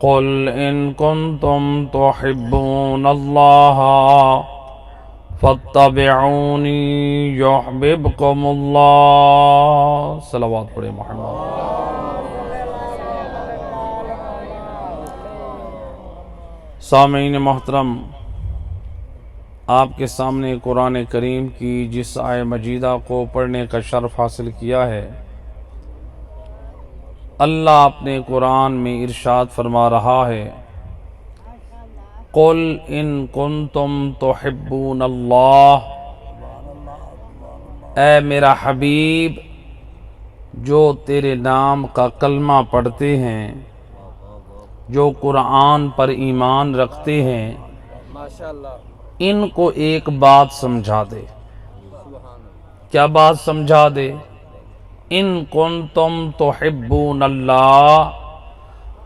قل ان کنتم تحبون اللہ فاتبعونی یحببکم اللہ۔ صلوات پڑھے محمد۔ سامعین محترم، آپ کے سامنے قرآن کریم کی جس آیہ مجیدہ کو پڑھنے کا شرف حاصل کیا ہے، اللہ اپنے قرآن میں ارشاد فرما رہا ہے، قل ان کنتم تحبون اللہ، اے میرا حبیب جو تیرے نام کا کلمہ پڑھتے ہیں، جو قرآن پر ایمان رکھتے ہیں، ان کو ایک بات سمجھا دے۔ کیا بات سمجھا دے؟ ان کنتم تحبون اللہ،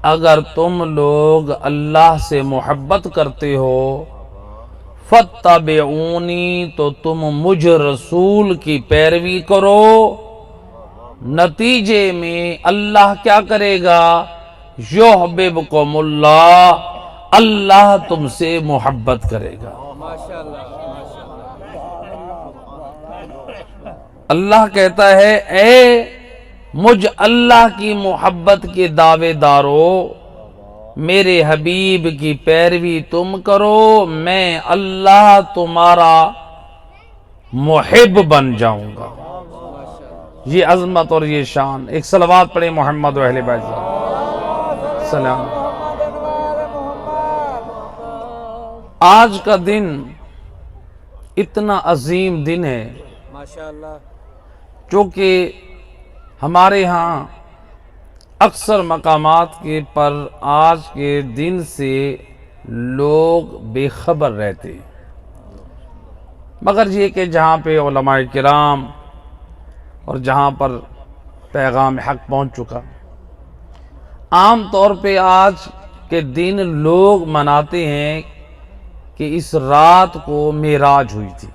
اگر تم لوگ اللہ سے محبت کرتے ہو، فاتبعونی، تو تم مجھ رسول کی پیروی کرو۔ نتیجے میں اللہ کیا کرے گا؟ یحببکم اللہ، اللہ تم سے محبت کرے گا۔ اللہ کہتا ہے، اے مجھ اللہ کی محبت کے دعوے دارو، میرے حبیب کی پیروی تم کرو، میں اللہ تمہارا محب بن جاؤں گا۔ یہ عظمت اور یہ شان۔ ایک صلوات پڑھیں محمد و اہل بیت سلام۔ آج کا دن اتنا عظیم دن ہے چونکہ ہمارے ہاں اکثر مقامات کے پر آج کے دن سے لوگ بے خبر رہتے ہیں، مگر یہ کہ جہاں پہ علماء کرام اور جہاں پر پیغام حق پہنچ چکا، عام طور پہ آج کے دن لوگ مناتے ہیں کہ اس رات کو معراج ہوئی تھی،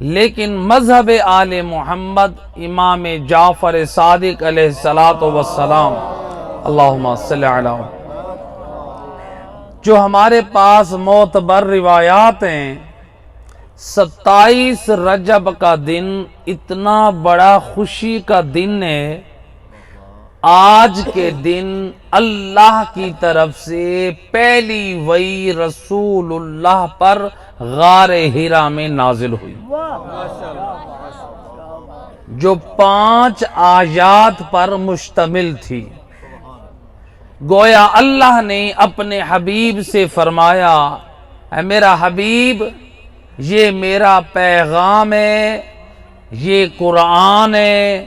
لیکن مذہب آل محمد امام جعفر صادق علیہ السلام، اللہم صلی علی، جو ہمارے پاس معتبر روایات ہیں، 27 رجب کا دن اتنا بڑا خوشی کا دن ہے، آج کے دن اللہ کی طرف سے پہلی وحی رسول اللہ پر غار حرا میں نازل ہوئی، جو 5 آیات پر مشتمل تھی۔ گویا اللہ نے اپنے حبیب سے فرمایا، اے میرا حبیب، یہ میرا پیغام ہے، یہ قرآن ہے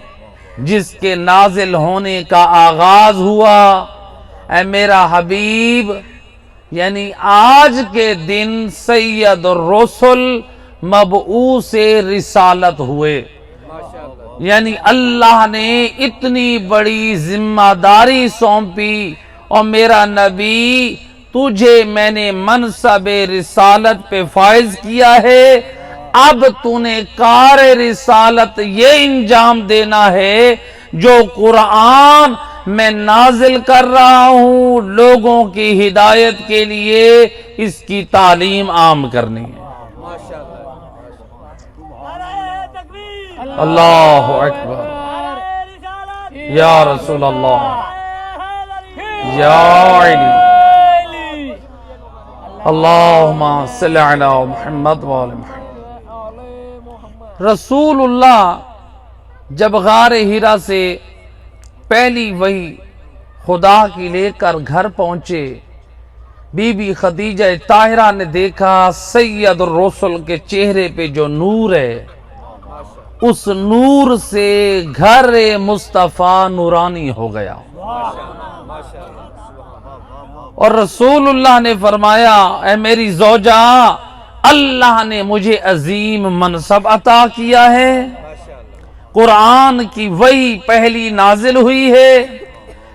جس کے نازل ہونے کا آغاز ہوا۔ اے میرا حبیب، یعنی آج کے دن سید الرسل مبعوث رسالت ہوئے، یعنی اللہ نے اتنی بڑی ذمہ داری سونپی، اور میرا نبی تجھے میں نے منصب رسالت پہ فائز کیا ہے، اب تو نے کار رسالت یہ انجام دینا ہے جو قرآن میں نازل کر رہا ہوں، لوگوں کی ہدایت کے لیے اس کی تعلیم عام کرنی ہے۔ اللہ اکبر، یا رسول اللہ، یا علی، اللہم صلی علی محمد وآل محمد۔ رسول اللہ جب غار حرا سے پہلی وحی خدا کی لے کر گھر پہنچے، بی بی خدیجہ طاہرہ نے دیکھا سید الرسل کے چہرے پہ جو نور ہے، اس نور سے گھر مصطفیٰ نورانی ہو گیا، اور رسول اللہ نے فرمایا، اے میری زوجہ، اللہ نے مجھے عظیم منصب عطا کیا ہے، قرآن کی وحی پہلی نازل ہوئی ہے،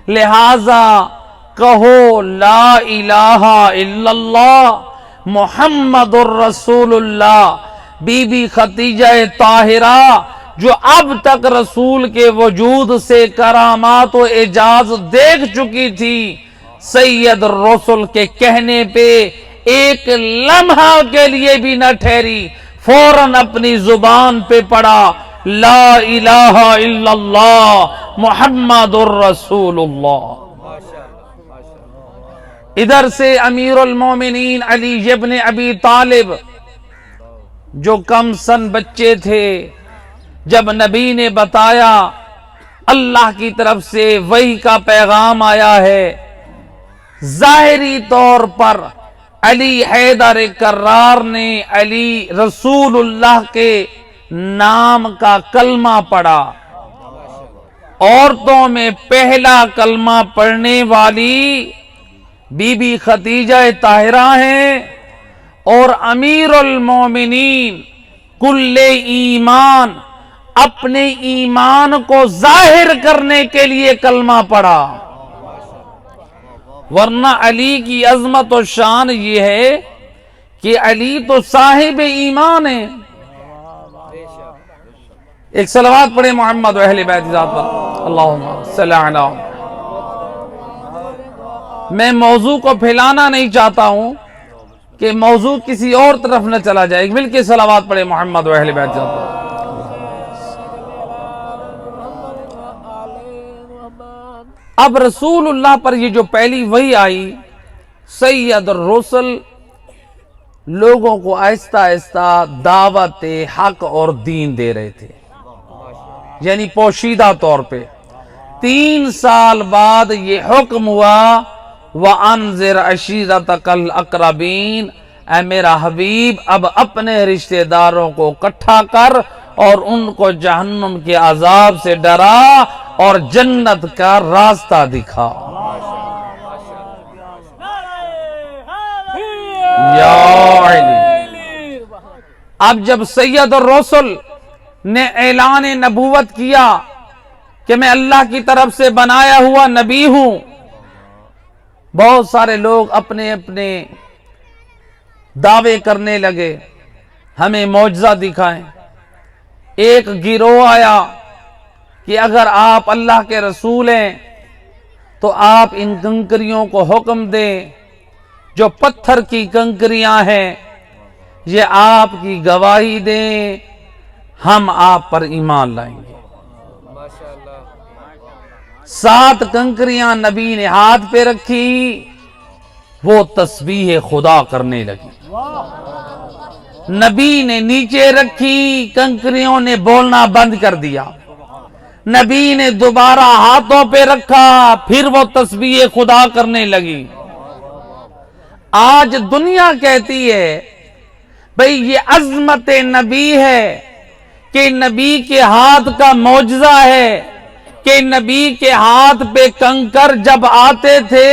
لہذا کہو لا الہ الا اللہ محمد الرسول اللہ۔ بی بی خدیجہ طاہرہ جو اب تک رسول کے وجود سے کرامات و اعجاز دیکھ چکی تھی، سید الرسل کے کہنے پہ ایک لمحہ کے لیے بھی نہ ٹھہری، فوراً اپنی زبان پہ پڑا لا الہ الا اللہ محمد الرسول اللہ۔ ادھر سے امیر المومنین علی ابن ابی طالب جو کم سن بچے تھے، جب نبی نے بتایا اللہ کی طرف سے وحی کا پیغام آیا ہے، ظاہری طور پر علی حیدر کرار نے علی رسول اللہ کے نام کا کلمہ پڑھا۔ عورتوں میں پہلا کلمہ پڑھنے والی بی بی خدیجہ طاہرہ ہیں، اور امیر المومنین کل ایمان اپنے ایمان کو ظاہر کرنے کے لیے کلمہ پڑھا، ورنہ علی کی عظمت و شان یہ ہے کہ علی تو صاحب ایمان ہے۔ ایک صلوات پڑھے محمد و اہل بیت ذات پر، اللہم صلی علی۔ میں موضوع کو پھیلانا نہیں چاہتا ہوں کہ موضوع کسی اور طرف نہ چلا جائے، مل کے صلوات پڑھے محمد و اہل بیت ذات پر۔ اب رسول اللہ پر یہ جو پہلی وحی آئی، سید الرسل لوگوں کو آہستہ آہستہ دعوت حق اور دین دے رہے تھے، یعنی پوشیدہ طور پہ۔ 3 سال بعد یہ حکم ہوا وَأَنذِرْ عَشِيرَتَكَ الْأَقْرَبِينَ، اے میرا حبیب اب اپنے رشتہ داروں کو اکٹھا کر اور ان کو جہنم کے عذاب سے ڈرا اور جنت کا راستہ دکھا۔ یا علی۔ اب جب سید الرسل نے اعلان نبوت کیا کہ میں اللہ کی طرف سے بنایا ہوا نبی ہوں، بہت سارے لوگ اپنے اپنے دعوے کرنے لگے، ہمیں معجزہ دکھائیں۔ ایک گروہ آیا کہ اگر آپ اللہ کے رسول ہیں تو آپ ان کنکریوں کو حکم دیں جو پتھر کی کنکریاں ہیں، یہ آپ کی گواہی دیں، ہم آپ پر ایمان لائیں گے۔ 7 کنکریاں نبی نے ہاتھ پہ رکھی، وہ تسبیح خدا کرنے لگی۔ نبی نے نیچے رکھی، کنکریوں نے بولنا بند کر دیا۔ نبی نے دوبارہ ہاتھوں پہ رکھا، پھر وہ تسبیح خدا کرنے لگی۔ آج دنیا کہتی ہے بھئی یہ عظمت نبی ہے کہ نبی کے ہاتھ کا معجزہ ہے کہ نبی کے ہاتھ پہ کنکر جب آتے تھے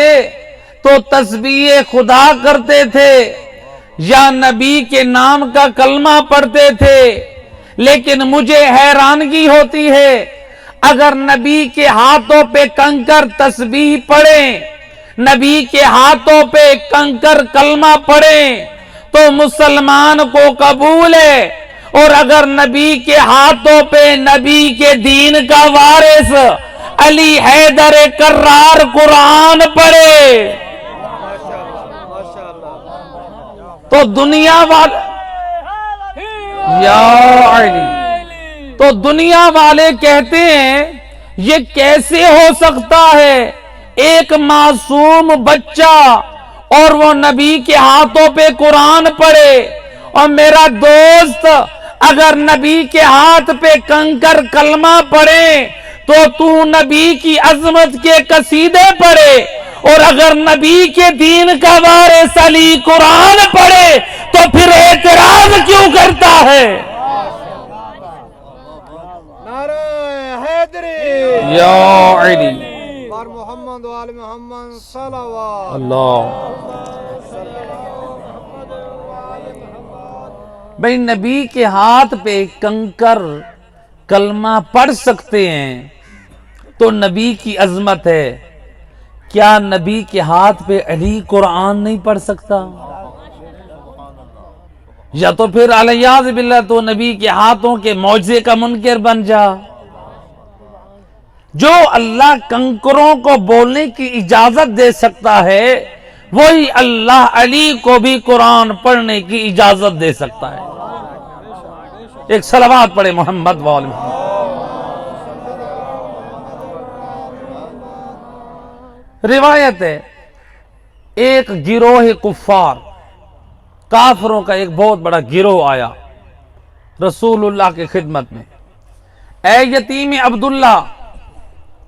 تو تسبیح خدا کرتے تھے یا نبی کے نام کا کلمہ پڑھتے تھے۔ لیکن مجھے حیرانگی ہوتی ہے، اگر نبی کے ہاتھوں پہ کنکر تسبیح پڑھیں، نبی کے ہاتھوں پہ کنکر کلمہ پڑھیں تو مسلمان کو قبول ہے، اور اگر نبی کے ہاتھوں پہ نبی کے دین کا وارث علی حیدر کرار قرآن پڑھے تو دنیا والے کہتے ہیں یہ کیسے ہو سکتا ہے، ایک معصوم بچہ اور وہ نبی کے ہاتھوں پہ قرآن پڑھے، اور میرا دوست اگر نبی کے ہاتھ پہ کنکر کلمہ پڑھے تو نبی کی عظمت کے قصیدے پڑھے، اور اگر نبی کے دین کا وارث علی قرآن پڑھے تو پھر اعتراض کیوں کرتا ہے؟ نعرہ حیدری یا علی بار محمد و آل محمد صلوات اللہ۔ بھئی نبی کے ہاتھ پہ کنکر کلمہ پڑھ سکتے ہیں تو نبی کی عظمت ہے، کیا نبی کے ہاتھ پہ علی قرآن نہیں پڑھ سکتا؟ یا تو پھر علیہ باللہ تو نبی کے ہاتھوں کے معجزے کا منکر بن جا۔ جو اللہ کنکروں کو بولنے کی اجازت دے سکتا ہے وہی اللہ علی کو بھی قرآن پڑھنے کی اجازت دے سکتا ہے۔ ایک صلوات پڑھے محمد وآل محمد۔ روایت ہے ایک گروہ کفار کافروں کا ایک بہت بڑا گروہ آیا رسول اللہ کی خدمت میں۔ اے یتیم عبداللہ،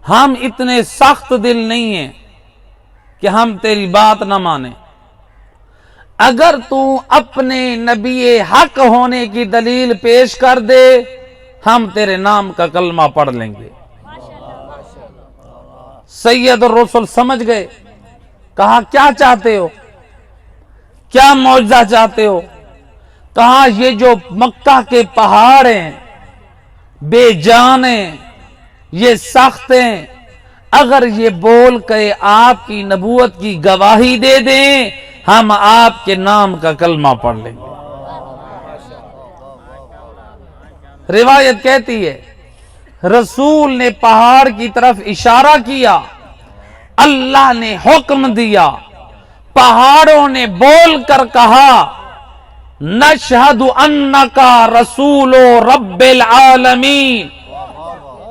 ہم اتنے سخت دل نہیں ہیں کہ ہم تیری بات نہ مانیں۔ اگر تو اپنے نبی حق ہونے کی دلیل پیش کر دے ہم تیرے نام کا کلمہ پڑھ لیں گے۔ سید الرسل سمجھ گئے، کہا کیا چاہتے ہو، کیا معجزہ چاہتے ہو؟ کہا یہ جو مکہ کے پہاڑ ہیں بے جان ہیں، یہ سخت ہیں، اگر یہ بول کے آپ کی نبوت کی گواہی دے دیں ہم آپ کے نام کا کلمہ پڑھ لیں گے۔ روایت کہتی ہے رسول نے پہاڑ کی طرف اشارہ کیا، اللہ نے حکم دیا، پہاڑوں نے بول کر کہا نشہد انکا رسول رب العالمین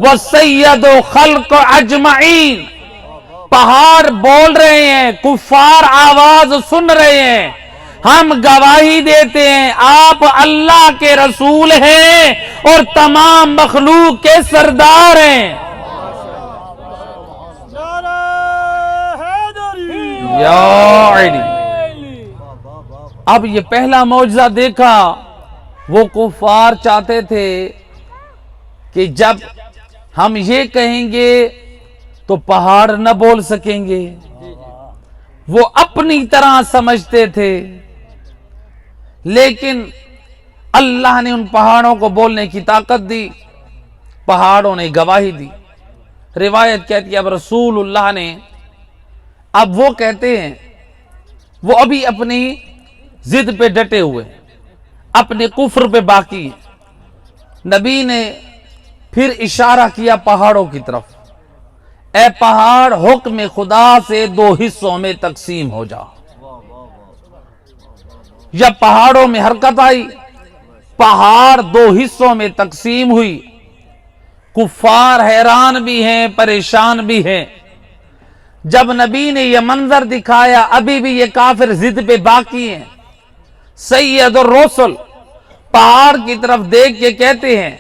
وسید خلق اجمعین۔ پہاڑ بول رہے ہیں، کفار آواز سن رہے ہیں، ہم گواہی دیتے ہیں آپ اللہ کے رسول ہیں اور تمام مخلوق کے سردار ہیں۔ یا علی۔ اب یہ پہلا معجزہ دیکھا، وہ کفار چاہتے تھے کہ جب ہم یہ کہیں گے تو پہاڑ نہ بول سکیں گے، وہ اپنی طرح سمجھتے تھے، لیکن اللہ نے ان پہاڑوں کو بولنے کی طاقت دی، پہاڑوں نے گواہی دی۔ روایت کہتی ہے اب رسول اللہ نے، اب وہ کہتے ہیں وہ ابھی اپنی ضد پہ ڈٹے ہوئے، اپنے کفر پہ باقی ہیں۔ نبی نے پھر اشارہ کیا پہاڑوں کی طرف، اے پہاڑ حکم خدا سے دو حصوں میں تقسیم ہو جا۔ جب پہاڑوں میں حرکت آئی، پہاڑ دو حصوں میں تقسیم ہوئی، کفار حیران بھی ہیں پریشان بھی ہیں۔ جب نبی نے یہ منظر دکھایا ابھی بھی یہ کافر ضد پہ باقی ہیں، سید الرسل پہاڑ کی طرف دیکھ کے کہتے ہیں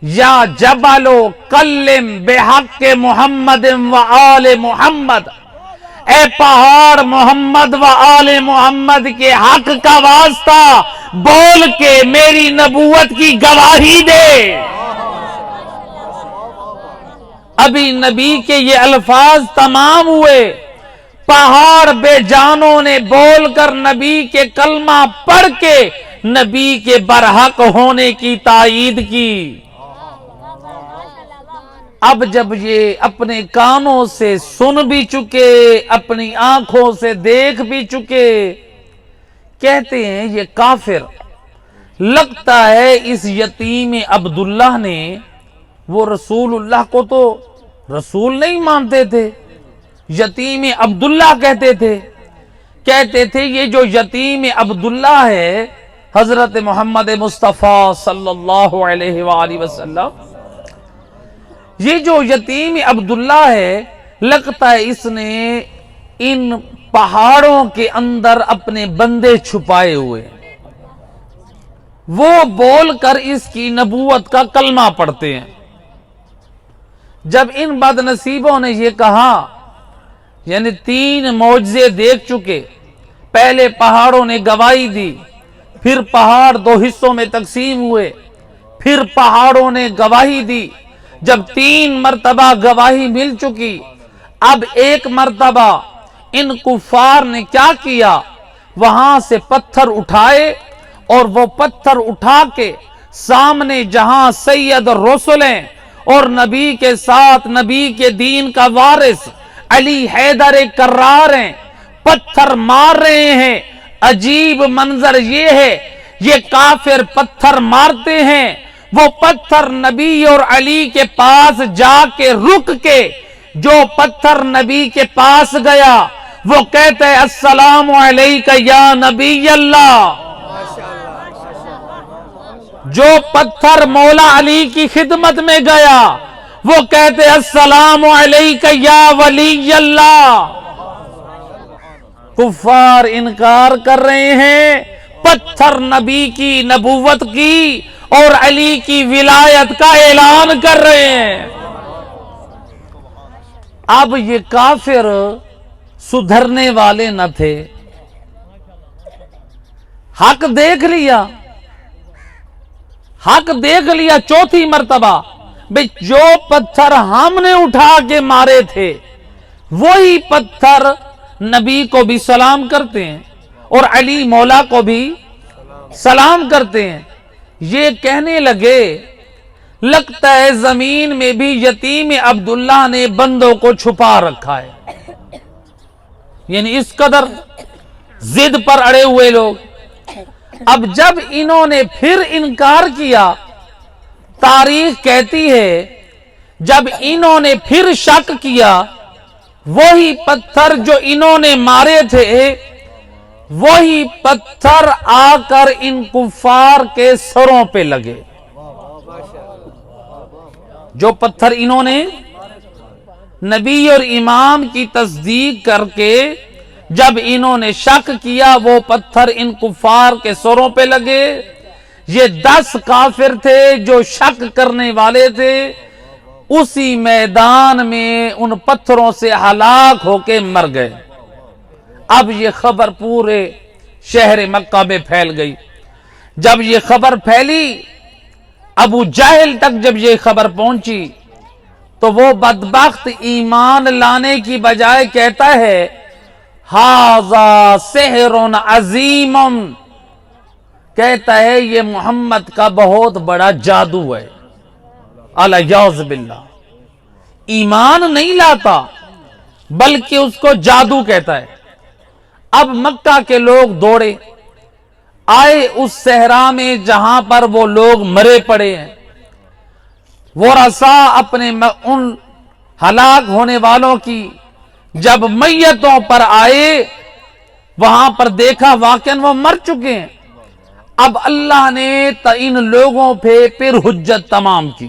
یا جبلو کلم بحق محمد و آل محمد، اے پہاڑ محمد و آل محمد کے حق کا واسطہ بول کے میری نبوت کی گواہی دے۔ ابھی نبی کے یہ الفاظ تمام ہوئے، پہاڑ بے جانوں نے بول کر نبی کے کلمہ پڑھ کے نبی کے برحق ہونے کی تائید کی۔ اب جب یہ اپنے کانوں سے سن بھی چکے، اپنی آنکھوں سے دیکھ بھی چکے، کہتے ہیں یہ کافر لگتا ہے اس یتیم عبداللہ نے، وہ رسول اللہ کو تو رسول نہیں مانتے تھے، یتیم عبداللہ کہتے تھے، کہتے تھے یہ جو یتیم عبداللہ ہے حضرت محمد مصطفیٰ صلی اللہ علیہ وآلہ وسلم، یہ جو یتیم عبداللہ ہے لگتا ہے اس نے ان پہاڑوں کے اندر اپنے بندے چھپائے ہوئے، وہ بول کر اس کی نبوت کا کلمہ پڑھتے ہیں۔ جب ان بد نصیبوں نے یہ کہا، یعنی 3 معجزے دیکھ چکے، پہلے پہاڑوں نے گواہی دی، پھر پہاڑ 2 حصوں میں تقسیم ہوئے، پھر پہاڑوں نے گواہی دی، جب 3 مرتبہ گواہی مل چکی، اب ایک مرتبہ ان کفار نے کیا کیا، وہاں سے پتھر اٹھائے اور وہ پتھر اٹھا کے سامنے جہاں سید الرسل ہیں اور نبی کے ساتھ نبی کے دین کا وارث علی حیدر کرار ہیں، پتھر مار رہے ہیں۔ عجیب منظر یہ ہے، یہ کافر پتھر مارتے ہیں، وہ پتھر نبی اور علی کے پاس جا کے رک کے، جو پتھر نبی کے پاس گیا وہ کہتا ہے السلام علیکہ یا نبی اللہ۔ جو پتھر مولا علی کی خدمت میں گیا وہ کہتے السلام علیکہ یا ولی اللہ۔ کفار انکار کر رہے ہیں، پتھر نبی کی نبوت کی اور علی کی ولایت کا اعلان کر رہے ہیں۔ اب یہ کافر سدھرنے والے نہ تھے، حق دیکھ لیا، حق دیکھ لیا چوتھی مرتبہ، بھئی جو پتھر ہم نے اٹھا کے مارے تھے وہی پتھر نبی کو بھی سلام کرتے ہیں اور علی مولا کو بھی سلام کرتے ہیں۔ یہ کہنے لگے لگتا ہے زمین میں بھی یتیم عبداللہ نے بندوں کو چھپا رکھا ہے، یعنی اس قدر ضد پر اڑے ہوئے لوگ۔ اب جب انہوں نے پھر انکار کیا، تاریخ کہتی ہے جب انہوں نے پھر شک کیا، وہی پتھر جو انہوں نے مارے تھے وہی پتھر آ کر ان کفار کے سروں پہ لگے۔ جو پتھر انہوں نے نبی اور امام کی تصدیق کر کے جب انہوں نے شک کیا، وہ پتھر ان کفار کے سروں پہ لگے۔ یہ 10 کافر تھے جو شک کرنے والے تھے، اسی میدان میں ان پتھروں سے ہلاک ہو کے مر گئے۔ اب یہ خبر پورے شہر مکہ میں پھیل گئی۔ جب یہ خبر پھیلی، ابو جہل تک جب یہ خبر پہنچی تو وہ بدبخت ایمان لانے کی بجائے کہتا ہے ھذا سحر عظیم، کہتا ہے یہ محمد کا بہت بڑا جادو ہے، الیاذ باللہ۔ ایمان نہیں لاتا بلکہ اس کو جادو کہتا ہے۔ اب مکہ کے لوگ دوڑے آئے اس صحرا میں جہاں پر وہ لوگ مرے پڑے ہیں۔ ورثاء اپنے ان ہلاک ہونے والوں کی جب میتوں پر آئے، وہاں پر دیکھا واقعاً وہ مر چکے ہیں۔ اب اللہ نے ان لوگوں پہ پھر حجت تمام کی۔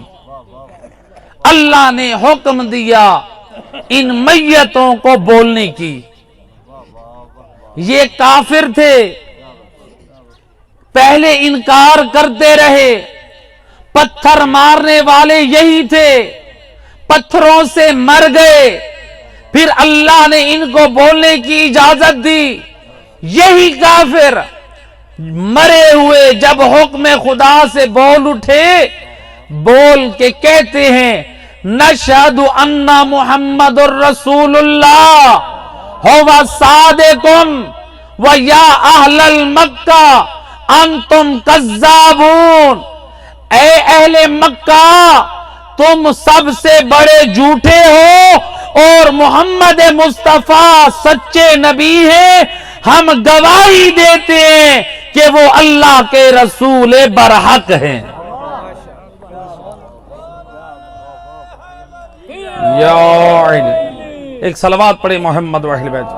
اللہ نے حکم دیا ان میتوں کو بولنے کی۔ یہ کافر تھے، پہلے انکار کرتے رہے، پتھر مارنے والے یہی تھے، پتھروں سے مر گئے، پھر اللہ نے ان کو بولنے کی اجازت دی۔ یہی کافر مرے ہوئے جب حکم خدا سے بول اٹھے، بول کے کہتے ہیں نشہد ان محمد الرسول اللہ ہوا صادقم و یا اہل المکہ انتم کذابون۔ اے اہل مکہ، تم سب سے بڑے جھوٹے ہو اور محمد مصطفیٰ سچے نبی ہیں۔ ہم گواہی دیتے ہیں کہ وہ اللہ کے رسول برحق ہیں۔ یا ایک صلوات پڑھے محمد و اہل بیت۔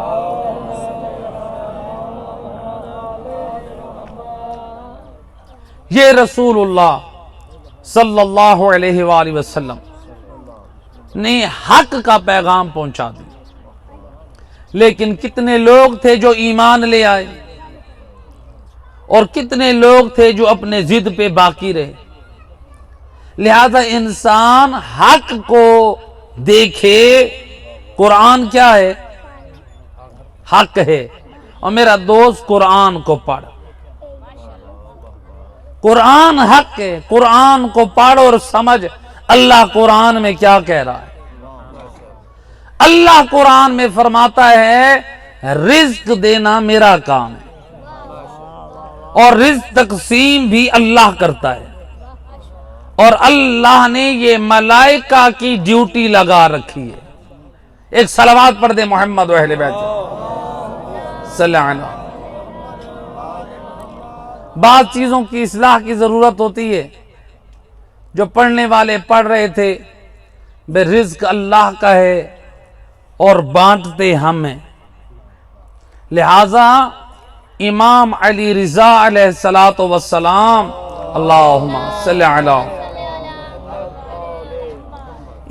یہ رسول اللہ صلی اللہ علیہ وآلہ وسلم نے حق کا پیغام پہنچا دیا، لیکن کتنے لوگ تھے جو ایمان لے آئے اور کتنے لوگ تھے جو اپنے ضد پہ باقی رہے۔ لہذا انسان حق کو دیکھے، قرآن کیا ہے؟ حق ہے۔ اور میرا دوست قرآن کو پڑھ، قرآن حق ہے، قرآن کو پڑھ اور سمجھ اللہ قرآن میں کیا کہہ رہا ہے۔ اللہ قرآن میں فرماتا ہے رزق دینا میرا کام ہے اور رزق تقسیم بھی اللہ کرتا ہے، اور اللہ نے یہ ملائکہ کی ڈیوٹی لگا رکھی ہے۔ ایک صلوات پڑھ دے محمد و اہل بیت صلی اللہ علیہ وسلم۔ بعض چیزوں کی اصلاح کی ضرورت ہوتی ہے. جو پڑھنے والے پڑھ رہے تھے بے رزق اللہ کا ہے اور بانٹتے ہم ہیں. لہذا امام علی رضا علیہ السلام اللہم صلی علی،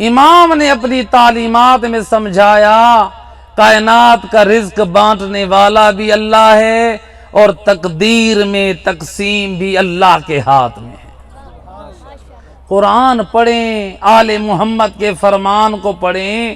امام نے اپنی تعلیمات میں سمجھایا کائنات کا رزق بانٹنے والا بھی اللہ ہے اور تقدیر میں تقسیم بھی اللہ کے ہاتھ میں ہے. قرآن پڑھیں، آل محمد کے فرمان کو پڑھیں،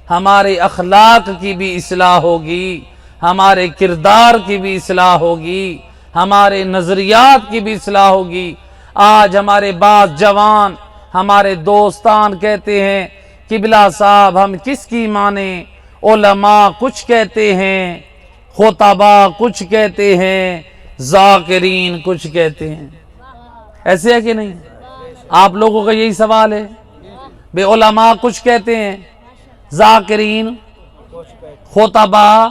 ہمارے اخلاق کی بھی اصلاح ہوگی، ہمارے کردار کی بھی اصلاح ہوگی، ہمارے نظریات کی بھی اصلاح ہوگی. آج ہمارے بعض جوان، ہمارے دوستان کہتے ہیں قبلہ صاحب ہم کس کی مانیں، علماء کچھ کہتے ہیں، خطباء کچھ کہتے ہیں، ذاکرین کچھ کہتے ہیں. ایسے ہے کہ نہیں؟ آپ لوگوں کا یہی سوال ہے. بے علماء کچھ کہتے ہیں، ذاکرین، خطباء،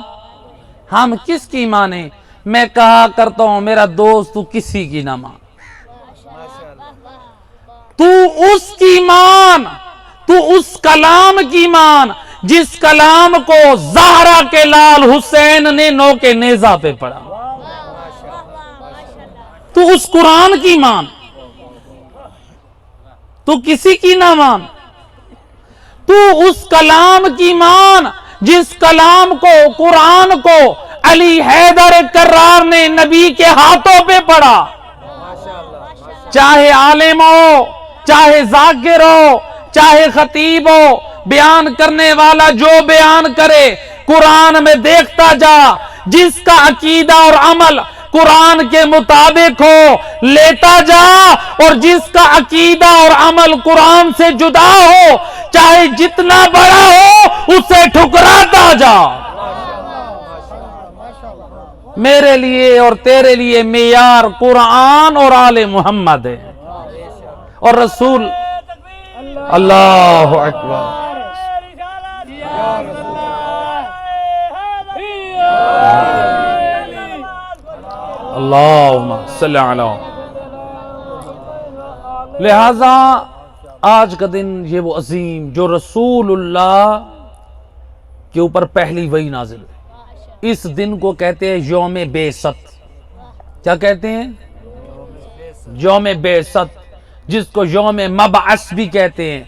ہم کس کی مانیں؟ میں کہا کرتا ہوں میرا دوست تو کسی کی نہ مان، تو اس کی مان، تو اس کلام کی مان جس کلام کو زہرا کے لال حسین نے نوک نیزہ پہ پڑھا. تو اس قرآن کی مان، تو کسی کی نہ مان. تو اس کلام کی مان جس کلام کو، قرآن کو علی حیدر کرار نے نبی کے ہاتھوں پہ پڑھا. چاہے عالم ہو، چاہے ذاکر ہو، چاہے خطیب ہو، بیان کرنے والا جو بیان کرے قرآن میں دیکھتا جا. جس کا عقیدہ اور عمل قرآن کے مطابق ہو لیتا جا، اور جس کا عقیدہ اور عمل قرآن سے جدا ہو چاہے جتنا بڑا ہو اسے ٹھکراتا جا. میرے لیے اور تیرے لیے معیار قرآن اور آل محمد ہے اور رسول. اللہ اکبر. اللہم صلی علی. لہذا آج کا دن یہ وہ عظیم جو رسول اللہ کے اوپر پہلی وحی نازل ہوئی، اس دن کو کہتے ہیں یوم بعثت. کیا کہتے ہیں؟ یوم بعثت، جس کو یوم مبعث بھی کہتے ہیں.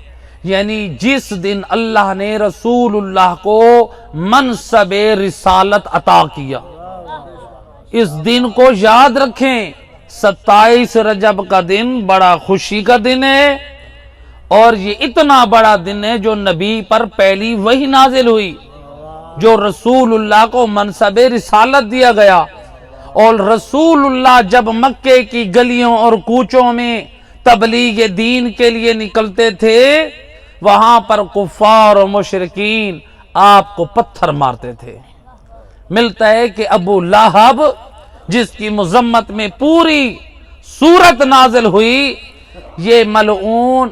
یعنی جس دن اللہ نے رسول اللہ کو منصب رسالت عطا کیا. اس دن کو یاد رکھیں. 27 رجب کا دن بڑا خوشی کا دن ہے، اور یہ اتنا بڑا دن ہے جو نبی پر پہلی وحی نازل ہوئی، جو رسول اللہ کو منصب رسالت دیا گیا. اور رسول اللہ جب مکے کی گلیوں اور کوچوں میں تبلیغ دین کے لیے نکلتے تھے، وہاں پر کفار و مشرکین آپ کو پتھر مارتے تھے. ملتا ہے کہ ابو لہب جس کی مذمت میں پوری سورت نازل ہوئی، یہ ملعون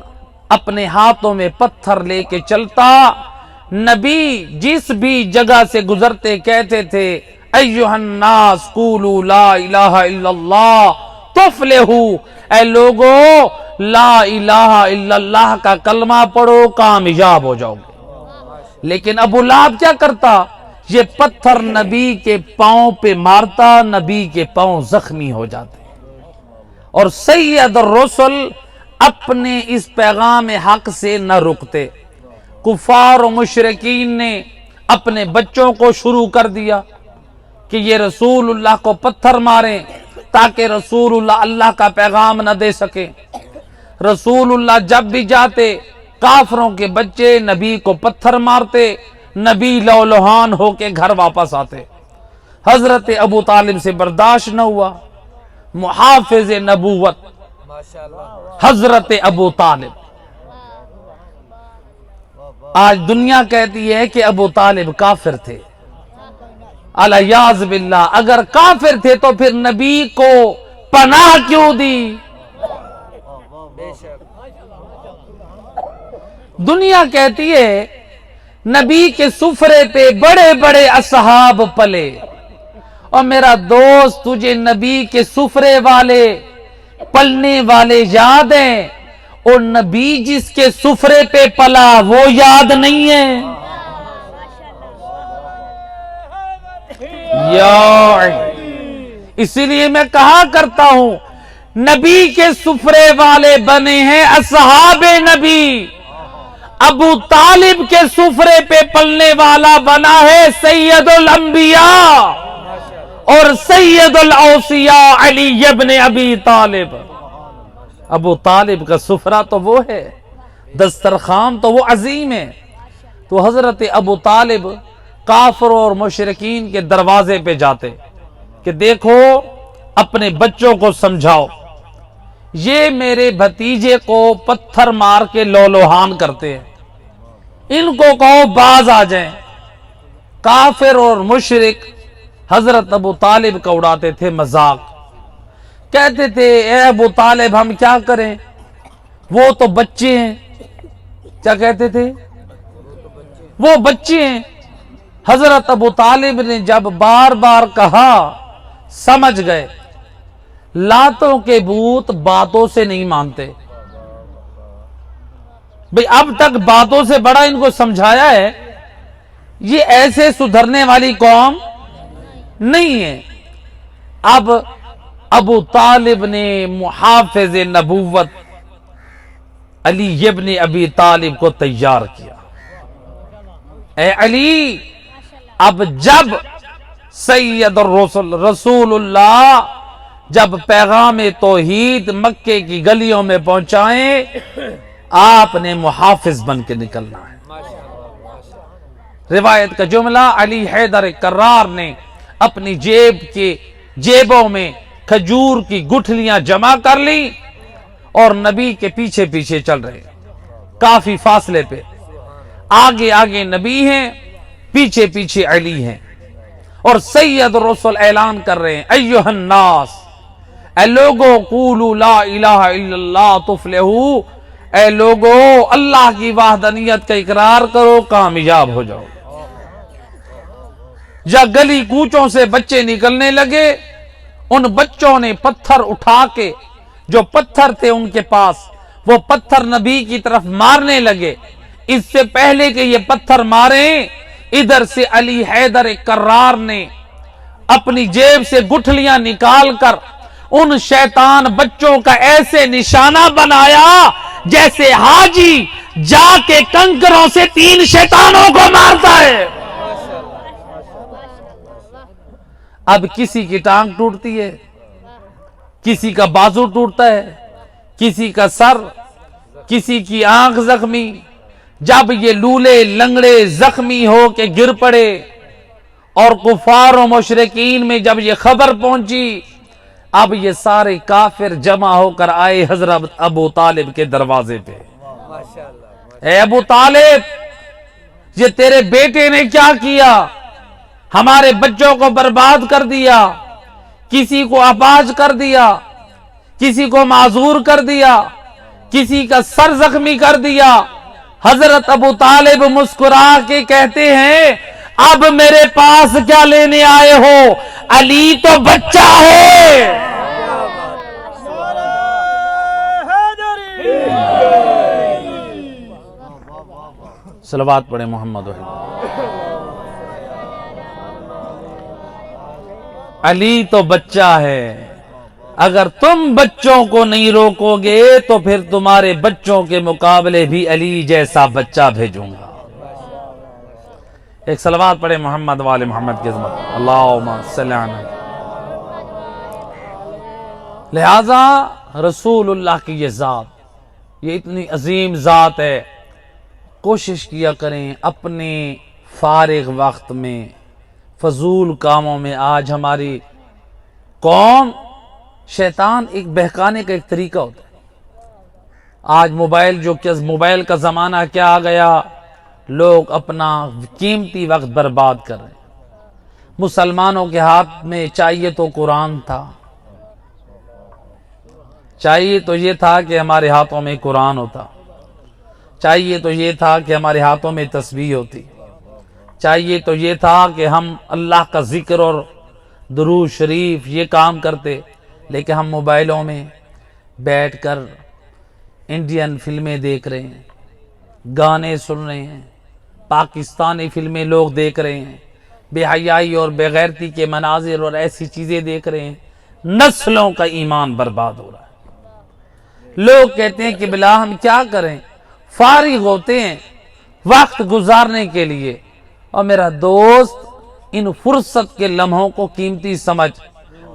اپنے ہاتھوں میں پتھر لے کے چلتا. نبی جس بھی جگہ سے گزرتے کہتے تھے ایھا الناس قولوا لا الہ الا اللہ تفلحوا، اے لوگو لا الہ الا اللہ کا کلمہ پڑھو کامیاب ہو جاؤ گے. لیکن ابو لہب کیا کرتا؟ یہ پتھر نبی کے پاؤں پہ مارتا، نبی کے پاؤں زخمی ہو جاتے. اور سید الرسل اپنے اس پیغام حق سے نہ رکتے. کفار و مشرکین نے اپنے بچوں کو شروع کر دیا کہ یہ رسول اللہ کو پتھر ماریں تاکہ رسول اللہ اللہ کا پیغام نہ دے سکے. رسول اللہ جب بھی جاتے کافروں کے بچے نبی کو پتھر مارتے، نبی لولہان ہو کے گھر واپس آتے. حضرت ابو طالب سے برداشت نہ ہوا. محافظ نبوت حضرت ابو طالب. آج دنیا کہتی ہے کہ ابو طالب کافر تھے. الیاذ باللہ، اگر کافر تھے تو پھر نبی کو پناہ کیوں دی؟ دنیا کہتی ہے نبی کے سفرے پہ بڑے بڑے اصحاب پلے، اور میرا دوست تجھے نبی کے سفرے والے پلنے والے یاد ہیں، اور نبی جس کے سفرے پہ پلا وہ یاد نہیں ہے؟ اسی لیے میں کہا کرتا ہوں نبی کے سفرے والے بنے ہیں اصحاب نبی، ابو طالب کے سفرے پہ پلنے والا بنا ہے سید الانبیاء اور سید الاوصیاء علی ابن ابی طالب۔ ابو طالب کا سفرہ تو وہ ہے، دسترخوان تو وہ عظیم ہے، تو حضرت ابو طالب کافروں اور مشرکین کے دروازے پہ جاتے کہ دیکھو اپنے بچوں کو سمجھاؤ، یہ میرے بھتیجے کو پتھر مار کے لولوہان کرتے ہیں، ان کو کہو باز آ جائیں۔ کافر اور مشرک حضرت ابو طالب کا اڑاتے تھے مذاق، کہتے تھے اے ابو طالب ہم کیا کریں، وہ تو بچے ہیں۔ کیا کہتے تھے؟ وہ بچے ہیں۔ حضرت ابو طالب نے جب بار بار کہا سمجھ گئے، لاتوں کے بت باتوں سے نہیں مانتے۔ بھئی اب تک باتوں سے بڑا ان کو سمجھایا ہے، یہ ایسے سدھرنے والی قوم نہیں ہے۔ اب ابو طالب نے محافظ نبوت علی ابن ابی طالب کو تیار کیا، اے علی اب جب سید الرسل رسول اللہ جب پیغام توحید مکے کی گلیوں میں پہنچائیں، آپ نے محافظ بن کے نکلنا ہے۔ روایت کا جملہ علی حیدر کرار نے اپنی جیبوں میں کھجور کی گٹھلیاں جمع کر لی اور نبی کے پیچھے پیچھے چل رہے، کافی فاصلے پہ، آگے آگے نبی ہیں، پیچھے پیچھے علی ہیں، اور سید الرسل اعلان کر رہے ہیں ایھا الناس، اے لوگو قولوا لا الہ الا اللہ تفلحوا، اے لوگو اللہ کی وحدانیت کا اقرار کرو کامیاب ہو جاؤ۔ جب گلی کوچوں سے بچے نکلنے لگے، ان بچوں نے پتھر اٹھا کے، جو پتھر تھے ان کے پاس، وہ پتھر نبی کی طرف مارنے لگے۔ اس سے پہلے کہ یہ پتھر ماریں، ادھر سے علی حیدر کرار نے اپنی جیب سے گٹھلیاں نکال کر ان شیطان بچوں کا ایسے نشانہ بنایا جیسے حاجی جا کے کنکروں سے 3 شیطانوں کو مارتا ہے۔ اب کسی کی ٹانگ ٹوٹتی ہے، کسی کا بازو ٹوٹتا ہے، کسی کا سر، کسی کی آنکھ زخمی۔ جب یہ لولے لنگڑے زخمی ہو کے گر پڑے اور کفار و مشرکین میں جب یہ خبر پہنچی، اب یہ سارے کافر جمع ہو کر آئے حضرت ابو طالب کے دروازے پہ۔ اے ابو طالب، یہ تیرے بیٹے نے کیا کیا؟ ہمارے بچوں کو برباد کر دیا، کسی کو اپاہج کر دیا، کسی کو معذور کر دیا، کسی کا سر زخمی کر دیا۔ حضرت ابو طالب مسکرا کے کہتے ہیں اب میرے پاس کیا لینے آئے ہو، علی تو بچہ ہے۔ صلوات پڑھیں محمد علی تو بچہ ہے، اگر تم بچوں کو نہیں روکو گے تو پھر تمہارے بچوں کے مقابلے بھی علی جیسا بچہ بھیجوں گا۔ ایک صلوات پڑھیں محمد وآل محمد کی عظمت، اللہم صلی علی۔ لہذا رسول اللہ کی یہ ذات، یہ اتنی عظیم ذات ہے، کوشش کیا کریں اپنے فارغ وقت میں، فضول کاموں میں۔ آج ہماری قوم، شیطان ایک بہکانے کا ایک طریقہ ہوتا ہے۔ آج موبائل کا زمانہ کیا آ گیا، لوگ اپنا قیمتی وقت برباد کر رہے ہیں۔ مسلمانوں کے ہاتھ میں چاہیے تو قرآن تھا، چاہیے تو یہ تھا کہ ہمارے ہاتھوں میں قرآن ہوتا، چاہیے تو یہ تھا کہ ہمارے ہاتھوں میں تسبیح ہوتی، چاہیے تو یہ تھا کہ ہم اللہ کا ذکر اور درود شریف یہ کام کرتے، لیکن ہم موبائلوں میں بیٹھ کر انڈین فلمیں دیکھ رہے ہیں، گانے سن رہے ہیں، پاکستانی فلمیں لوگ دیکھ رہے ہیں، بے حیائی اور بے غیرتی کے مناظر اور ایسی چیزیں دیکھ رہے ہیں، نسلوں کا ایمان برباد ہو رہا ہے۔ لوگ کہتے ہیں کہ بلا ہم کیا کریں، فارغ ہوتے ہیں وقت گزارنے کے لیے، اور میرا دوست ان فرصت کے لمحوں کو قیمتی سمجھ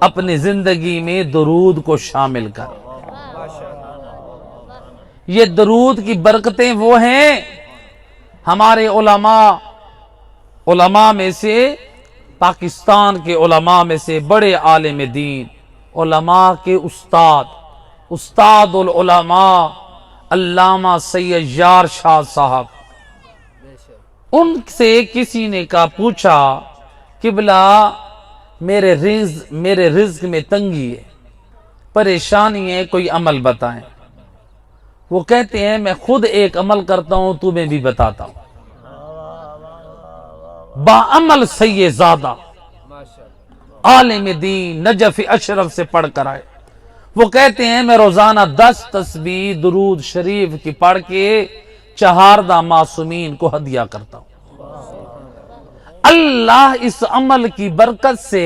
اپنی زندگی میں درود کو شامل کر۔ یہ درود کی برکتیں وہ ہیں، ہمارے علماء میں سے، پاکستان کے علماء میں سے بڑے عالم دین، علماء کے استاد العلماء علامہ سید یار شاہ صاحب، ان سے کسی نے پوچھا قبلہ میرے رزق میں تنگی ہے، پریشانی ہے، کوئی عمل بتائیں۔ وہ کہتے ہیں میں خود ایک عمل کرتا ہوں، تمہیں بھی بتاتا ہوں۔ باعمل سید زادہ عالم دین نجف اشرف سے پڑھ کر آئے، وہ کہتے ہیں میں روزانہ 10 تسبیح درود شریف کی پڑھ کے چہاردہ معصومین کو ہدیہ کرتا ہوں۔ اللہ اس عمل کی برکت سے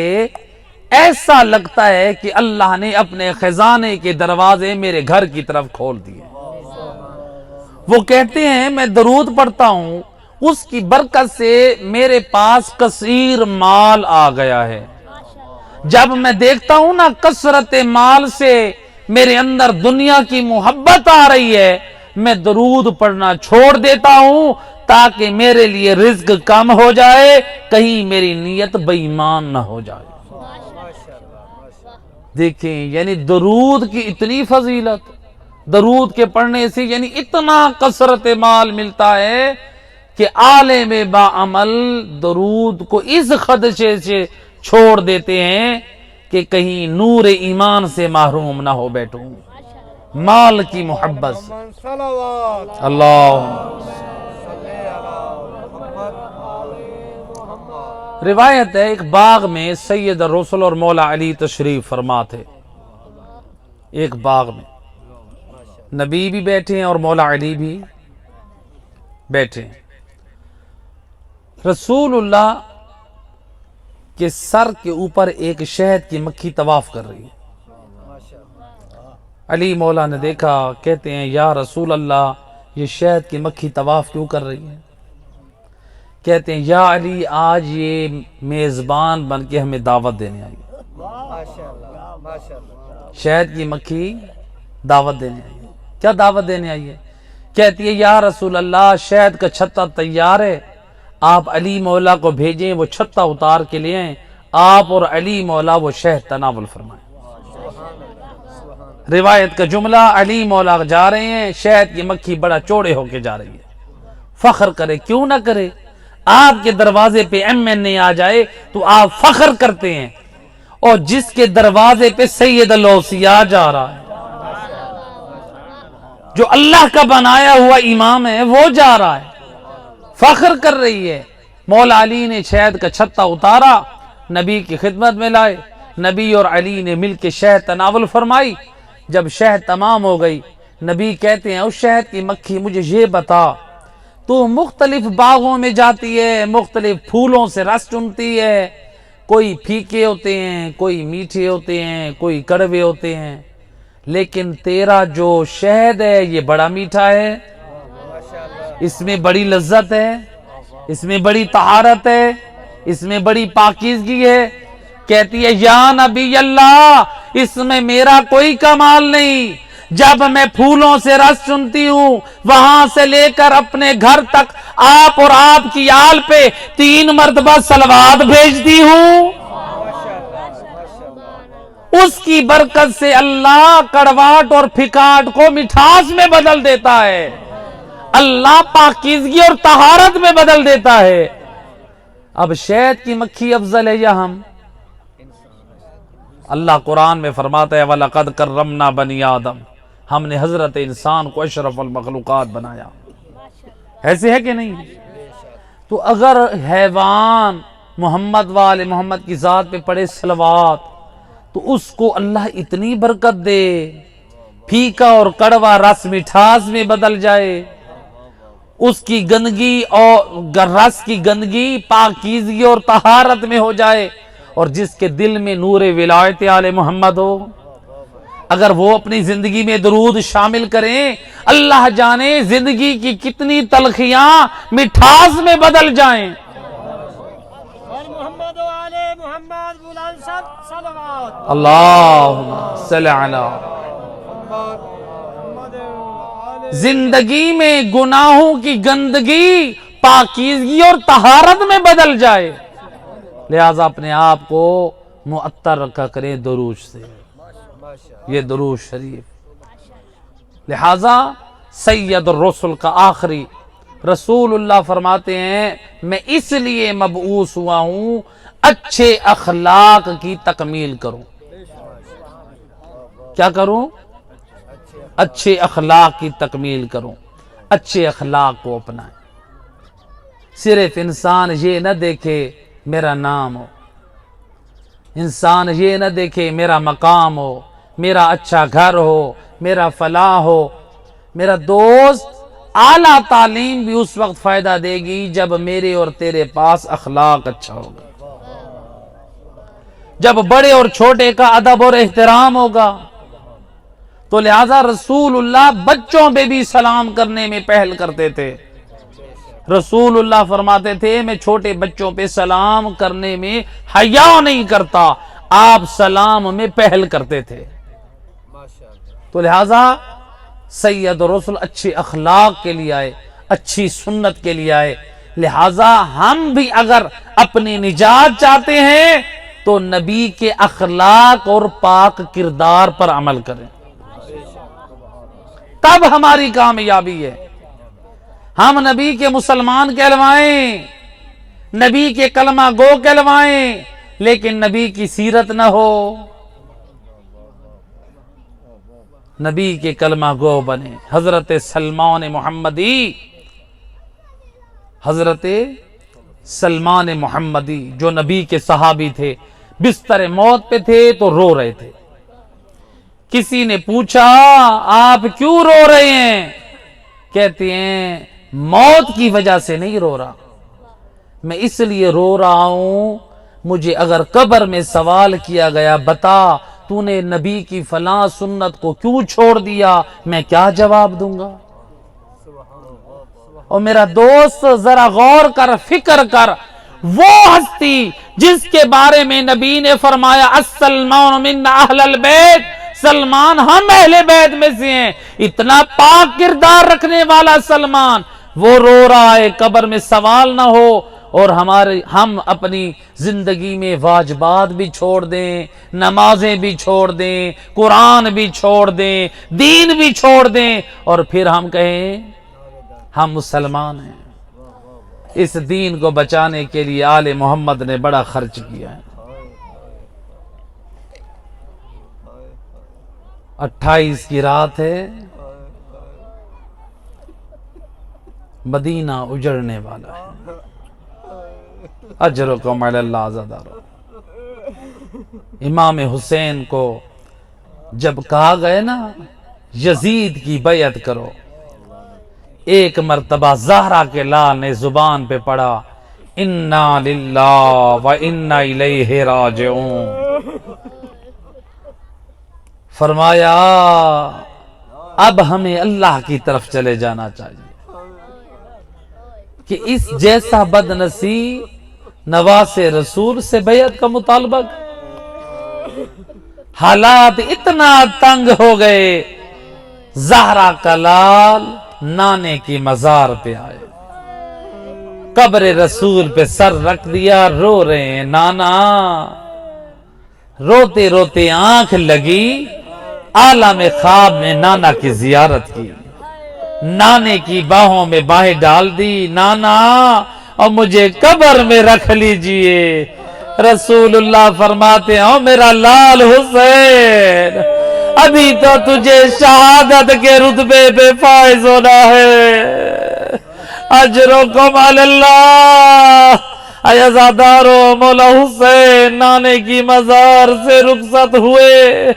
ایسا لگتا ہے کہ اللہ نے اپنے خزانے کے دروازے میرے گھر کی طرف کھول دیے۔ وہ کہتے ہیں میں درود پڑھتا ہوں، اس کی برکت سے میرے پاس کثیر مال آ گیا ہے۔ جب میں دیکھتا ہوں نا کثرت مال سے میرے اندر دنیا کی محبت آ رہی ہے، میں درود پڑھنا چھوڑ دیتا ہوں تاکہ میرے لیے رزق کم ہو جائے، کہیں میری نیت بے ایمان نہ ہو جائے۔ دیکھیں یعنی درود کی اتنی فضیلت، درود کے پڑھنے سے یعنی اتنا کثرت مال ملتا ہے کہ عالم باعمل درود کو اس خدشے سے چھوڑ دیتے ہیں کہ کہیں نور ایمان سے محروم نہ ہو بیٹھوں، مال کی محبت سے۔ صلوات اللہ روایت ہے ایک باغ میں سید الرسل اور مولا علی تشریف فرما تھے۔ ایک باغ میں نبی بھی بیٹھے ہیں اور مولا علی بھی بیٹھے ہیں۔ رسول اللہ کے سر کے اوپر ایک شہد کی مکھی طواف کر رہی ہے۔ علی مولا نے دیکھا، کہتے ہیں یا رسول اللہ یہ شہد کی مکھی طواف کیوں کر رہی ہے؟ کہتے ہیں یا علی آج یہ میزبان بن کے ہمیں دعوت دینے آئی ہے، شہد کی مکھی دعوت دینے آئی ہے۔ کیا دعوت دینے آئی ہے؟ کہتی ہے یا رسول اللہ شہد کا چھتا تیار ہے، آپ علی مولا کو بھیجیں، وہ چھتا اتار کے لے آئیں، آپ اور علی مولا وہ شہد تناول فرمائیں۔ روایت کا جملہ، علی مولا جا رہے ہیں، شہد کی مکھی بڑا چوڑے ہو کے جا رہی ہے۔ فخر کرے کیوں نہ کرے، آپ کے دروازے پہ MNA آ جائے تو آپ فخر کرتے ہیں، اور جس کے دروازے پہ سید الاوصیاء جا رہا ہے، جو اللہ کا بنایا ہوا امام ہے، وہ جا رہا ہے، فخر کر رہی ہے۔ مولا علی نے شہد کا چھتا اتارا، نبی کی خدمت میں لائے، نبی اور علی نے مل کے شہد تناول فرمائی۔ جب شہد تمام ہو گئی، نبی کہتے ہیں اس شہد کی مکھی مجھے یہ بتا، تو مختلف باغوں میں جاتی ہے، مختلف پھولوں سے رس چنتی ہے، کوئی پھیکے ہوتے ہیں، کوئی میٹھے ہوتے ہیں، کوئی کڑوے ہوتے ہیں، لیکن تیرا جو شہد ہے یہ بڑا میٹھا ہے، اس میں بڑی لذت ہے، اس میں بڑی طہارت ہے، اس میں بڑی پاکیزگی ہے۔ کہتی ہے یا نبی اللہ اس میں میرا کوئی کمال نہیں، جب میں پھولوں سے رس چنتی ہوں وہاں سے لے کر اپنے گھر تک آپ اور آپ کی آل پہ 3 مرتبہ صلوات بھیجتی ہوں، اس کی برکت سے اللہ کڑواہٹ اور پھکاٹ کو مٹھاس میں بدل دیتا ہے، اللہ پاکیزگی اور طہارت میں بدل دیتا ہے۔ اب شہد کی مکھی افضل ہے یا ہم؟ اللہ قرآن میں فرماتا ہے وَلَقَدْ كَرَّمْنَا بَنِي آدم، ہم نے حضرت انسان کو اشرف المخلوقات بنایا، ایسے ہے کہ نہیں؟ تو اگر حیوان محمد والے محمد کی ذات پہ پڑھے صلوات تو اس کو اللہ اتنی برکت دے، پھیکا اور کڑوا رس مٹھاس میں بدل جائے، اس کی گندگی اور رس کی گندگی پاکیزگی اور طہارت میں ہو جائے، اور جس کے دل میں نور ولایت آل محمد ہو، اگر وہ اپنی زندگی میں درود شامل کریں، اللہ جانے زندگی کی کتنی تلخیاں مٹھاس میں بدل جائیں۔ محمد والے محمد بلند صلوات اللہم صلی علی محمد والے زندگی میں گناہوں کی گندگی پاکیزگی اور طہارت میں بدل جائے، لہذا اپنے آپ کو معطر رکھا کریں درود سے، یہ درود شریف۔ لہذا سید الرسل کا آخری رسول اللہ فرماتے ہیں میں اس لیے مبعوث ہوا ہوں اچھے اخلاق کی تکمیل کروں۔ کیا کروں؟ اچھے اخلاق کی تکمیل کروں، اچھے اخلاق کو اپنائیں۔ صرف انسان یہ نہ دیکھے میرا نام ہو، انسان یہ نہ دیکھے میرا مقام ہو، میرا اچھا گھر ہو، میرا فلاح ہو۔ میرا دوست، اعلیٰ تعلیم بھی اس وقت فائدہ دے گی جب میرے اور تیرے پاس اخلاق اچھا ہوگا، جب بڑے اور چھوٹے کا ادب اور احترام ہوگا۔ تو لہذا رسول اللہ بچوں پہ بھی سلام کرنے میں پہل کرتے تھے۔ رسول اللہ فرماتے تھے میں چھوٹے بچوں پہ سلام کرنے میں حیا نہیں کرتا، آپ سلام میں پہل کرتے تھے۔ تو لہذا سید رسول اچھے اخلاق کے لیے آئے، اچھی سنت کے لیے آئے۔ لہذا ہم بھی اگر اپنی نجات چاہتے ہیں تو نبی کے اخلاق اور پاک کردار پر عمل کریں، تب ہماری کامیابی ہے۔ ہم نبی کے مسلمان کہلوائیں، نبی کے کلمہ گو کہلوائیں، لیکن نبی کی سیرت نہ ہو، نبی کے کلمہ گو بنے۔ حضرت سلمان محمدی، حضرت سلمان محمدی جو نبی کے صحابی تھے، بستر موت پہ تھے تو رو رہے تھے۔ کسی نے پوچھا آپ کیوں رو رہے ہیں؟ کہتے ہیں موت کی وجہ سے نہیں رو رہا، میں اس لیے رو رہا ہوں مجھے اگر قبر میں سوال کیا گیا بتا تو نے نبی کی فلاں سنت کو کیوں چھوڑ دیا، میں کیا جواب دوں گا؟ اور میرا دوست ذرا غور کر، فکر کر، وہ ہستی جس کے بارے میں نبی نے فرمایا السلمان من اہل البیت، سلمان ہم اہل بیت میں سے ہیں، اتنا پاک کردار رکھنے والا سلمان، وہ رو رہا ہے قبر میں سوال نہ ہو، اور ہم اپنی زندگی میں واجبات بھی چھوڑ دیں، نمازیں بھی چھوڑ دیں، قرآن بھی چھوڑ دیں، دین بھی چھوڑ دیں، اور پھر ہم کہیں ہم مسلمان ہیں۔ اس دین کو بچانے کے لیے آل محمد نے بڑا خرچ کیا ہے۔ 28 کی رات ہے، مدینہ اجڑنے والا ہے، اجرکم علی اللہ زدارو۔ امام حسین کو جب کہا گئے نا یزید کی بیعت کرو، ایک مرتبہ زہرا کے لال نے زبان پہ پڑھا انا للہ و انا الیہ راجعون، فرمایا اب ہمیں اللہ کی طرف چلے جانا چاہیے کہ اس جیسا بد نصیب نواز رسول سے بیعت کا مطالبہ۔ حالات اتنا تنگ ہو گئے، زہرا کا لال نانے کی مزار پہ آئے، قبر رسول پہ سر رکھ دیا، رو رہے ہیں نانا۔ روتے روتے آنکھ لگی، عالم خواب میں نانا کی زیارت کی، نانے کی باہوں میں باہیں ڈال دی، نانا اور مجھے قبر میں رکھ لیجئے۔ رسول اللہ فرماتے ہیں میرا لال حسین، ابھی تو تجھے شہادت کے رتبے پہ فائز ہونا ہے، اجرکم علی اللہ، اے عزادارو، مولا حسین نانے کی مزار سے رخصت ہوئے،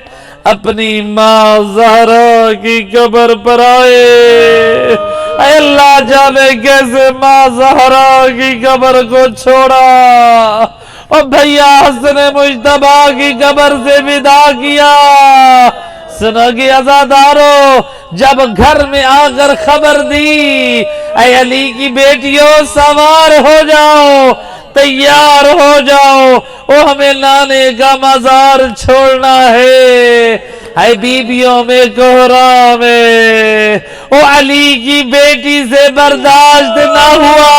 اپنی ماں زہرا کی قبر پر آئے۔ اے اللہ جانے کیسے ماں زہرا کی قبر کو چھوڑا اور بھیا حسن مجتبیٰ کی قبر سے ودا کیا۔ سنو گی عزادارو، جب گھر میں آ کر خبر دی، اے علی کی بیٹیوں سوار ہو جاؤ، تیار ہو جاؤ، ہمیں نانے کا مزار چھوڑنا ہے۔ اے بیبیوں میں کوہرام ہے، علی کی بیٹی سے برداشت نہ ہوا۔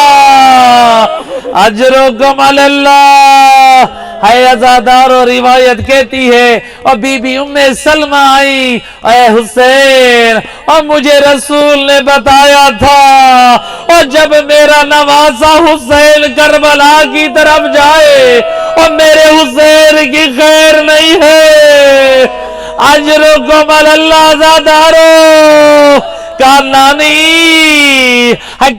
اجرکم علی اللہ۔ اے عزادارو، روایت کہتی ہے اور بی بی ام سلمہ آئی، اے حسین، اور مجھے رسول نے بتایا تھا، اور جب میرا نواسا حسین کربلا کی طرف جائے اور میرے حسین کی خیر نہیں ہے۔ اجرکم علی اللہ عزادارو۔ کہا نانی،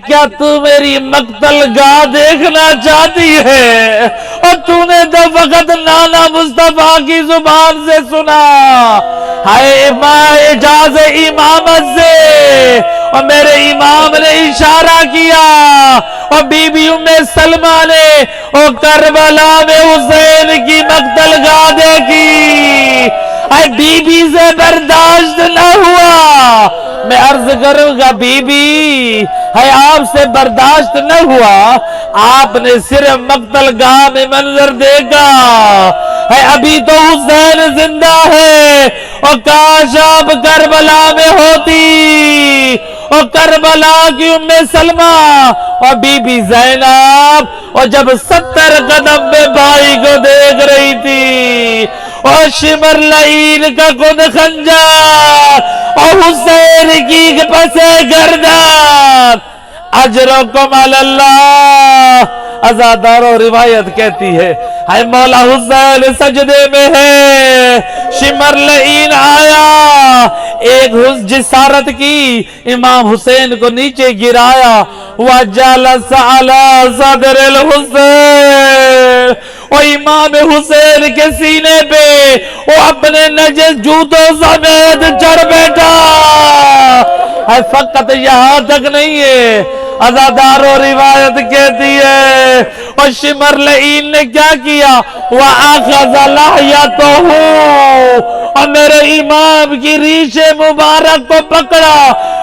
کیا تو میری مقتل گاہ دیکھنا چاہتی ہے؟ اور تو نے تو وقت نانا مصطفیٰ کی زبان سے سنا، ہائے ماں اجاز امامت سے، اور میرے امام نے اشارہ کیا، اور بی بی ام سلمہ نے اور کربلا میں حسین کی مقتل گاہ دیکھی۔ اے بی بی سے برداشت نہ ہوا۔ میں عرض کروں گا بی بی، ہے آپ سے برداشت نہ ہوا، آپ نے صرف مقتل گاہ میں منظر دیکھا ہے، ابھی تو حسین زندہ ہے، اور کاش آپ کربلا میں ہوتی، اور کربلا کی ام سلمہ اور بی بی زینب، اور جب 70 قدم میں بھائی کو دیکھ رہی تھی، اور شمر لعین کا خود خنجر اور حسین کی پسے گردن۔ اجرکم علی اللہ۔ عزادارو، روایت کہتی ہے، اے مولا حسین سجدے میں ہے، شمر لعین آیا، ایک جسارت کی، امام حسین کو نیچے گرایا، وَجَلَسَ عَلَى صَدْرِ الْحُسَيْنِ، اور امام حسین کے سینے پہ وہ اپنے نجس جوتوں سمیت چڑھ بیٹھا۔ فقط یہاں تک نہیں ہے، عزادارو، روایت کہتی ہے، اور شمر لعین نے کیا کیا، وَأَخَذَ لَحْيَتَهُ، اور میرے امام کی ریش مبارک کو پکڑا،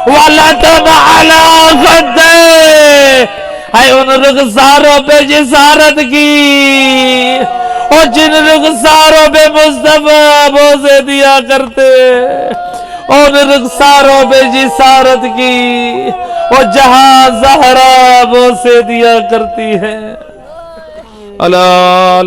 وَلَطَمَ عَلَى خَدَّيْهِ، ہے ان رخساروں پہ جسارت کی، اور جن رخساروں پہ مصطفیٰ بوسے دیا کرتے، اور رخساروں پہ جسارت کی، اور جہاں زہرا بوسے دیا کرتی ہے۔ اللہ